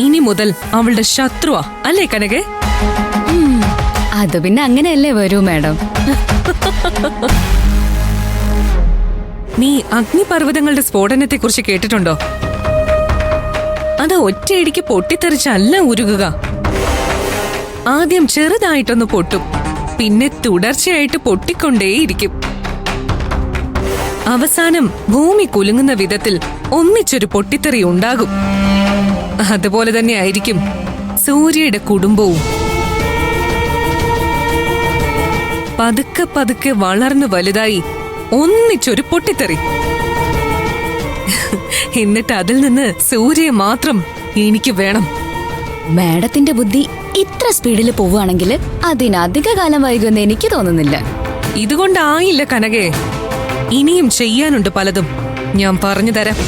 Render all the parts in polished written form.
ഇനി മുതൽ അവളുടെ ശത്രുവാ അല്ലേ കനകെ? അത് പിന്നെ അങ്ങനെയല്ലേ വരൂ മാഡം. നീ അഗ്നിപർവ്വതങ്ങളുടെ സ്ഫോടനത്തെ കുറിച്ച് കേട്ടിട്ടുണ്ടോ? അത് ഒറ്റയടിക്ക് പൊട്ടിത്തെറിച്ചല്ല ഉരുകുക. ആദ്യം ചെറുതായിട്ടൊന്ന് പൊട്ടും, പിന്നെ തുടർച്ചയായിട്ട് പൊട്ടിക്കൊണ്ടേയിരിക്കും. അവസാനം ഭൂമി കുലുങ്ങുന്ന വിധത്തിൽ ഒന്നിച്ചൊരു പൊട്ടിത്തെറി ഉണ്ടാകും. അതുപോലെ തന്നെ ആയിരിക്കും സൂര്യയുടെ കുടുംബവും. പതുക്കെ പതുക്കെ വളർന്നു വലുതായി ഒന്നിച്ചൊരു പൊട്ടിത്തെറി. എന്നിട്ട് അതിൽ നിന്ന് സൂര്യയെ മാത്രം എനിക്ക് വേണം. മാഡത്തിന്റെ ബുദ്ധി ഇത്ര സ്പീഡിൽ പോവുകയാണെങ്കിൽ അതിനധിക കാലം വൈകുമെന്ന് എനിക്ക് തോന്നുന്നില്ല. ഇതുകൊണ്ടായില്ല കനകെ, ഇനിയും ചെയ്യാനുണ്ട് പലതും. ഞാൻ പറഞ്ഞു തരാം.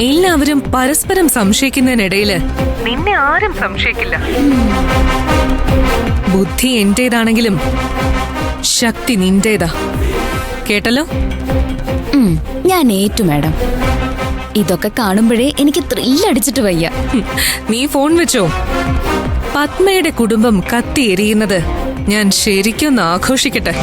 എല്ലാവരും പരസ്പരം സംശയിക്കുന്നതിനിടയില് നിന്നെ ആരും സംശയിക്കില്ല. ബുദ്ധി എന്റേതാണെങ്കിലും ശക്തി നിന്റേതാ. കേട്ടല്ലോ? ഞാൻ ഏറ്റു മാഡം. ഇതൊക്കെ കാണുമ്പോഴേ എനിക്ക് ത്രില്ലടിച്ചിട്ട് വയ്യ. നീ ഫോൺ വെച്ചോ. പത്മയുടെ കുടുംബം കത്തി എരിയുന്നത് ഞാൻ ശരിക്കൊന്ന് ആഘോഷിക്കട്ടെ.